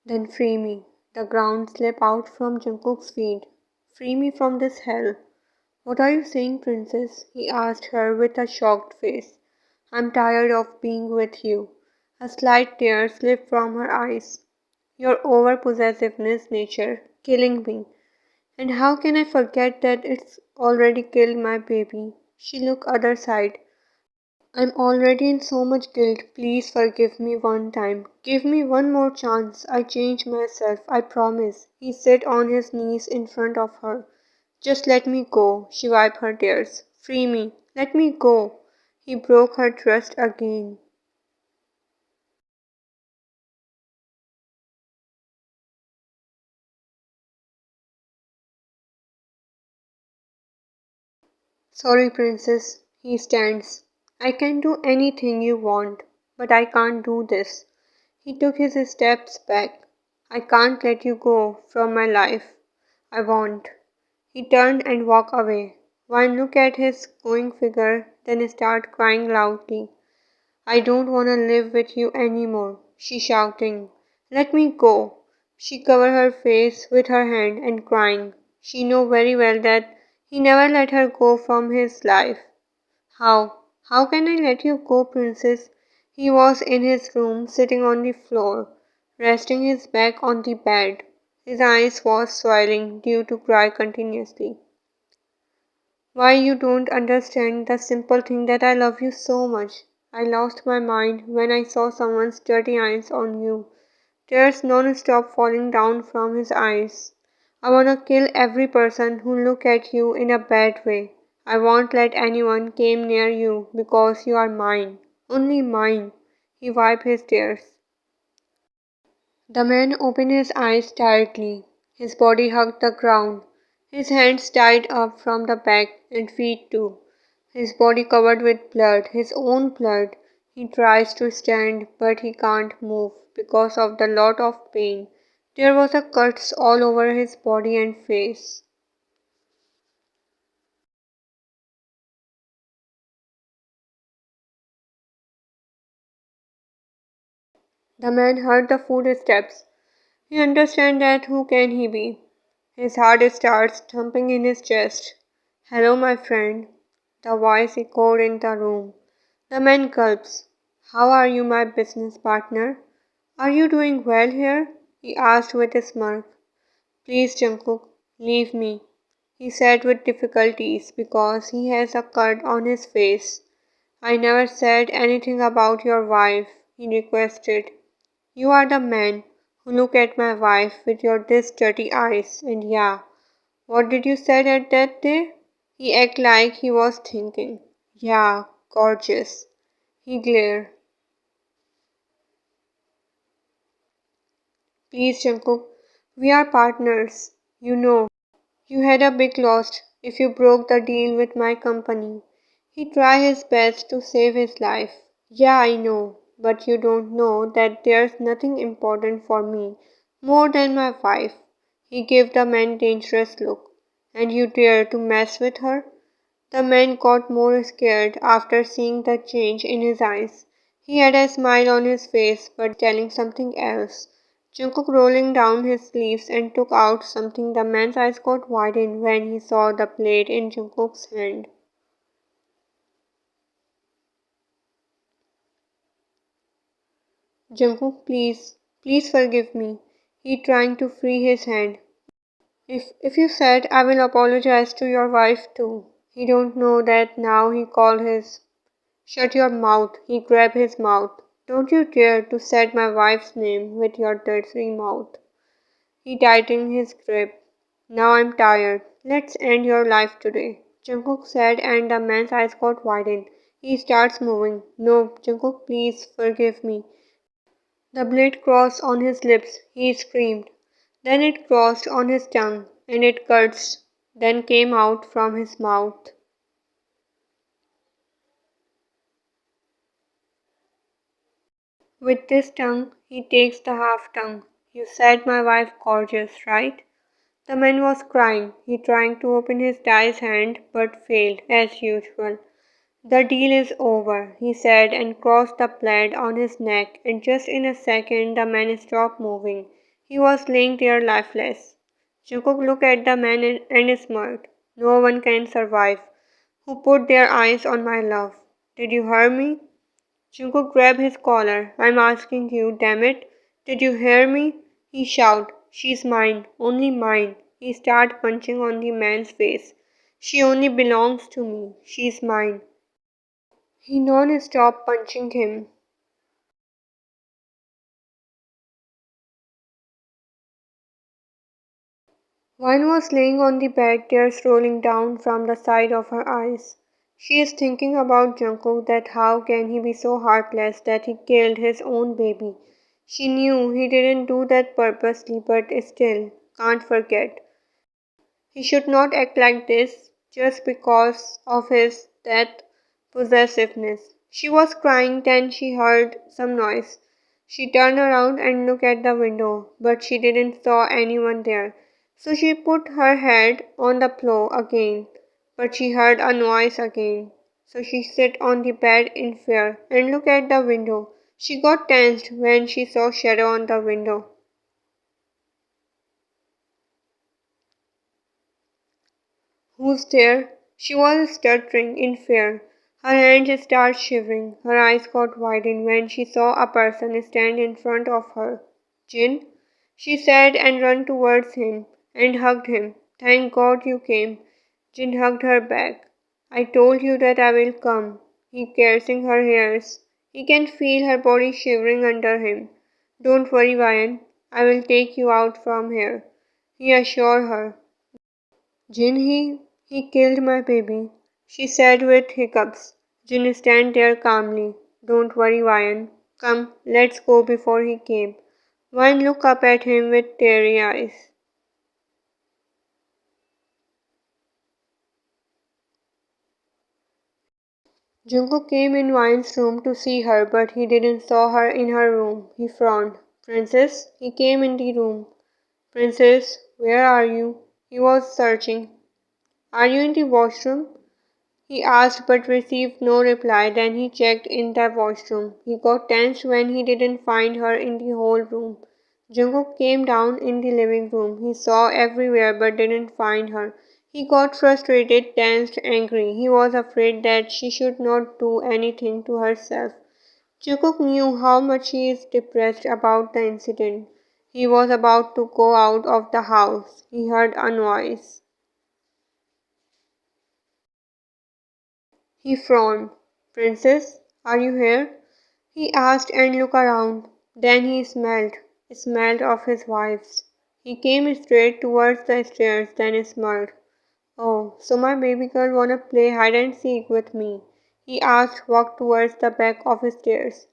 Then free me. The ground slipped out from Jungkook's feet. Free me from this hell. What are you saying, princess? He asked her with a shocked face. I'm tired of being with you. A slight tear slipped from her eyes. Your over possessiveness nature, killing me. And how can I forget that it's already killed my baby? She looked other side. I'm already in so much guilt. Please forgive me one time. Give me one more chance. I change myself. I promise. He sat on his knees in front of her. Just let me go. She wiped her tears. Free me. Let me go. He broke her trust again. Sorry, princess. He stands. I can do anything you want, but I can't do this. He took his steps back. I can't let you go from my life. I won't. He turned and walked away. One look at his going figure, then started crying loudly. I don't want to live with you anymore, she shouting. Let me go. She covered her face with her hand and crying. She knew very well that he never let her go from his life. How? How can I let you go, princess? He was in his room, sitting on the floor, resting his back on the bed. His eyes was swelling due to cry continuously. Why you don't understand the simple thing that I love you so much. I lost my mind when I saw someone's dirty eyes on you. Tears non-stop falling down from his eyes. I wanna kill every person who look at you in a bad way. I won't let anyone came near you because you are mine. Only mine. He wiped his tears. The man opened his eyes tiredly. His body hugged the ground. His hands tied up from the back and feet too. His body covered with blood, his own blood. He tries to stand, but he can't move because of the lot of pain. There was a cuts all over his body and face. The man heard the footsteps. He understands that who can he be? His heart starts thumping in his chest. Hello, my friend. The voice echoed in the room. The man gulps. How are you, my business partner? Are you doing well here? He asked with a smirk. Please, Jungkook, leave me, he said with difficulties because he has a cut on his face. I never said anything about your wife, he requested. You are the man who looked at my wife with your this dirty eyes, and yeah, what did you say at that day? He acted like he was thinking. Yeah, gorgeous. He glared. Please, Jungkook, we are partners. You know, you had a big loss if you broke the deal with my company. He tried his best to save his life. Yeah, I know, but you don't know that there's nothing important for me more than my wife. He gave the man dangerous look. And you dare to mess with her? The man got more scared after seeing the change in his eyes. He had a smile on his face but telling something else. Jungkook rolling down his sleeves and took out something. The man's eyes got widened when he saw the blade in Jungkook's hand. Jungkook, please, please forgive me. He trying to free his hand. If you said I will apologize to your wife too. He don't know that now he called his. Shut your mouth. He grabbed his mouth. Don't you dare to say my wife's name with your dirty mouth. He tightened his grip. Now I'm tired. Let's end your life today. Jungkook said and the man's eyes got widened. He starts moving. No, Jungkook, please forgive me. The blade crossed on his lips. He screamed. Then it crossed on his tongue, and it cursed, then came out from his mouth. With this tongue, he takes the half tongue. You said my wife gorgeous, right? The man was crying. He tried to open his diced hand, but failed, as usual. The deal is over, he said and crossed the blade on his neck, and just in a second the man stopped moving. He was laying there lifeless. Jungkook looked at the man and smirked. No one can survive. Who put their eyes on my love? Did you hear me? Jungkook grabbed his collar. I'm asking you, damn it. Did you hear me? He shouted. She's mine, only mine. He started punching on the man's face. She only belongs to me. She's mine. He non-stop punching him. Wine was laying on the bed, tears rolling down from the side of her eyes. She is thinking about Jungkook, that how can he be so heartless that he killed his own baby. She knew he didn't do that purposely, but still, can't forget. He should not act like this just because of his that possessiveness. She was crying, then she heard some noise. She turned around and looked at the window, but she didn't saw anyone there. So she put her head on the pillow again, but she heard a noise again. So she sat on the bed in fear and looked at the window. She got tensed when she saw shadow on the window. Who's there? She was stuttering in fear. Her hands started shivering. Her eyes got widened when she saw a person stand in front of her. Jin, she said and ran towards him and hugged him. Thank God you came. Jin hugged her back. I told you that I will come. He caressing her hairs. He can feel her body shivering under him. Don't worry, Ryan. I will take you out from here. He assured her. Jin, he killed my baby, she said with hiccups. Jin stand there calmly. Don't worry, Ryan. Come, let's go before he came. Ryan looked up at him with teary eyes. Jungkook came in Ryan's room to see her, but he didn't saw her in her room. He frowned. Princess? He came in the room. Princess, where are you? He was searching. Are you in the washroom? He asked but received no reply. Then he checked in the washroom. He got tense when he didn't find her in the whole room. Jungkook came down in the living room. He saw everywhere but didn't find her. He got frustrated, tensed, angry. He was afraid that she should not do anything to herself. Jungkook knew how much she is depressed about the incident. He was about to go out of the house. He heard a noise. He frowned. Princess, are you here? He asked and looked around. Then he smelled of his wife's. He came straight towards the stairs, then smiled. Oh, so my baby girl wanna play hide and seek with me? He asked, walked towards the back of the stairs.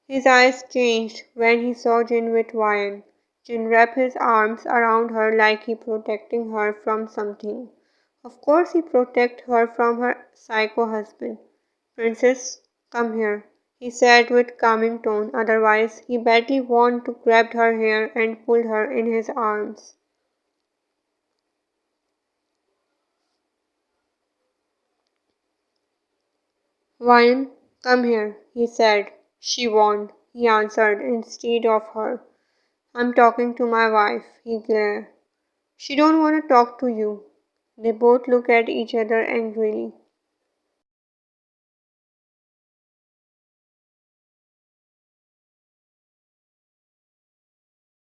His eyes changed when he saw Jin with Ryan. Jin wrapped his arms around her like he protecting her from something. Of course he protect her from her psycho husband. Princess, come here, he said with calming tone, otherwise he badly wanted to grab her hair and pull her in his arms. Ryan, come here, he said. She won't, he answered instead of her. I'm talking to my wife, he glared. She don't want to talk to you. They both looked at each other angrily.